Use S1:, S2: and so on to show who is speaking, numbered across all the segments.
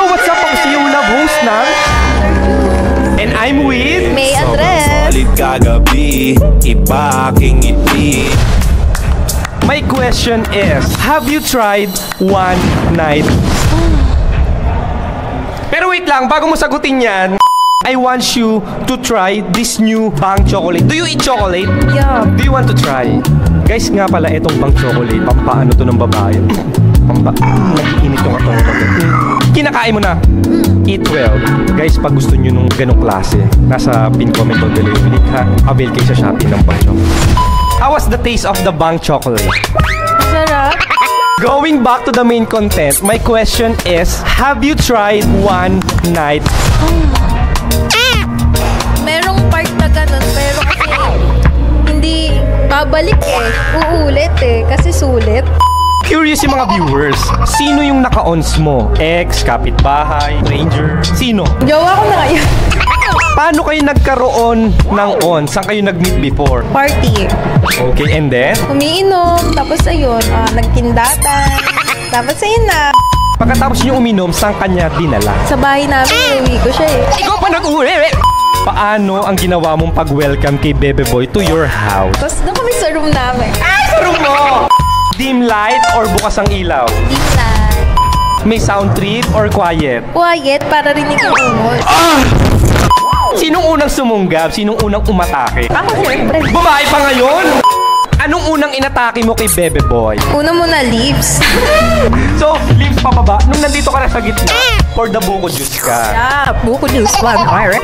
S1: Yo, what's up? Ako si Yolab, host ng... And I'm with...
S2: May Andres.
S3: Solid kagabi, iba aking ngiti.
S1: My question is, have you tried one night? Pero wait lang, bago mo sagutin yan, I want you to try this new Bang Chocolate. Do you eat chocolate?
S2: Yeah.
S1: Do you want to try? Guys, nga pala, itong Bang Chocolate, pampaano to ng babae. Nag-iinit yung atong kinakain mo na. Eat well. Guys, pag gusto nyo nung ganong klase, nasa pin comment down below yung link ha. Avail kayo sa Shopee ng Bang Chocolate. How was the taste of the Bang Chocolate?
S2: Sarap.
S1: Going back to the main content, my question is, have you tried one night?
S2: Merong part na ganun, pero kasi hindi babalik eh. Uulit eh, kasi sulit.
S1: Curious yung mga viewers, sino yung naka-ons mo? Ex, kapitbahay, stranger? Sino?
S2: Jowa ko na ngayon.
S1: Paano kayo nagkaroon ng on? Saan kayo nag-meet before?
S2: Party.
S1: Okay, and then?
S2: Umiinom, tapos ayun, nagtindatan. Tapos ayun na.
S1: Pagkatapos nyo uminom, saan kanya dinala?
S2: Sa bahay namin, uwi ko siya eh.
S1: Ikaw pa nag-uwi! Paano ang ginawa mong pag-welcome kay Bebe Boy to your house?
S2: Tapos doon kami sa room namin.
S1: Ay, sa room mo! Dim light or bukas ang ilaw?
S2: Deep light.
S1: May sound trip or quiet?
S2: Quiet para rinig yung ungol.
S1: Sinong unang sumunggab? Sinong unang umatake?
S2: Ako siyempre.
S1: Babae pa ngayon? Anong unang inatake mo kay Bebe Boy?
S2: Una muna lips.
S1: So, lips pa baba. Nung nandito ka na sa gitna, for the buko juice ka.
S2: Yeah, buko juice. 1 hour.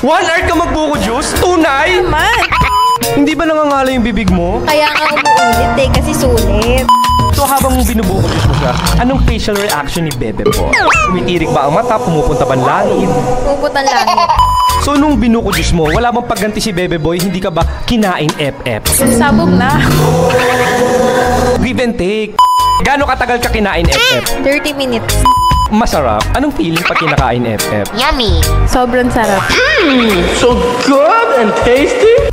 S1: 1 hour ka magbuko juice? Tunay?
S2: Man.
S1: Hindi ba nangangala yung bibig mo?
S2: Kaya nga umuulit eh, kasi sulit.
S1: So, habang binubuko juice mo siya, anong facial reaction ni Bebe Boy? Umitirik ba ang mata? Pumupunta ba ang langit?
S2: Pumupunta ang langit.
S1: So, nung binuko juice mo, wala bang pagganti si Bebe Boy? Hindi ka ba kinain FF?
S2: Sabog na.
S1: Give and take. Gaano katagal ka kinain FF?
S2: 30 minutes.
S1: Masarap. Anong feeling pag kinakain FF?
S2: Yummy. Sobrang sarap.
S3: So good and tasty.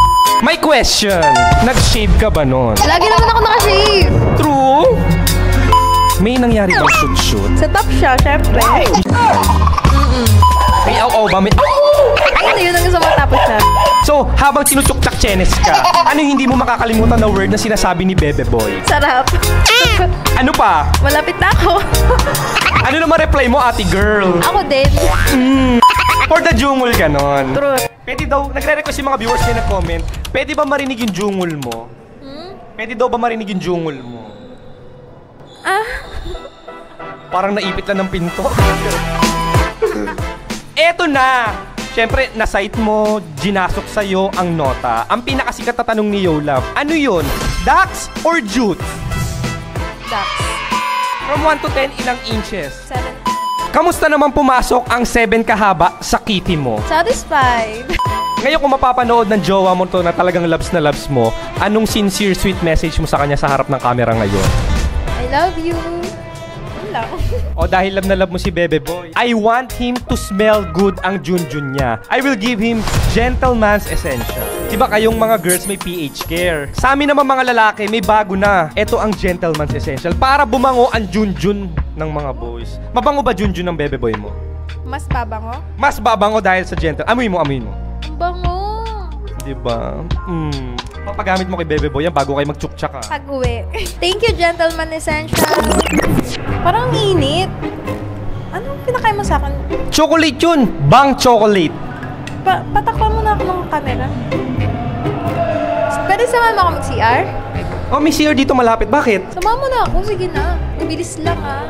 S1: My question, nag-shave ka ba nun?
S2: Lagi naman ako nakashave.
S1: True? May nangyari bang shoot-shoot?
S2: Sa top siya, syempre.
S1: May aw-aw ba? May...
S2: Ayun na yun ang gusto matapos siya.
S1: So, habang sinutsuk-tsak chenes ka, ano yung hindi mo makakalimutan na word na sinasabi ni Bebe Boy?
S2: Sarap.
S1: Ano pa?
S2: Malapit na ako.
S1: Ano naman reply mo, ate girl?
S2: Ako din.
S1: For the jungol ganon.
S2: Truth.
S1: Pwede daw, nagre-request yung mga viewers na nag-comment, pwede ba marinig yung jungol mo? Pwede daw ba marinig yung jungol mo? Parang naipit lang ng pinto. Eto na! Siyempre, na-cite mo, ginasok sa'yo ang nota. Ang pinakasikat na tanong ni Yolab, ano yun? Dax or Jute?
S2: Dax.
S1: From 1 to 10, ilang inches?
S2: 7.
S1: Kamusta naman pumasok ang 7 kahaba sa kitty mo?
S2: Satisfied.
S1: Ngayon kung mapapanood ng jowa mo to na talagang loves na loves mo, anong sincere sweet message mo sa kanya sa harap ng camera ngayon?
S2: I love you. Yun lang.
S1: O dahil love na love mo si Bebe Boy, I want him to smell good ang junjun niya. I will give him Gentleman's Essential. Diba kayong mga girls may pH care? Sa amin naman mga lalaki, may bago na. Ito ang Gentleman's Essential para bumango ang junjun ng mga boys. Mabango ba junjun ng Bebe Boy mo?
S2: Mas babango?
S1: Mas babango dahil sa gentle. Amoy mo, amoy mo.
S2: Ang bango.
S1: Diba? Papagamit mo kay Bebe Boy yan bago kayo mag-tsuktsa ka.
S2: Pag-uwi. Thank you, Gentleman Essential. Parang init. Anong pinakain mo sa akin?
S1: Chocolate yun! Bang chocolate!
S2: Patakpan mo na ako ng camera. Pwede samahan mo ako mag-CR?
S1: Oh, may CR dito malapit. Bakit?
S2: Samahan mo na ako. Sige na. Bilis lang ah.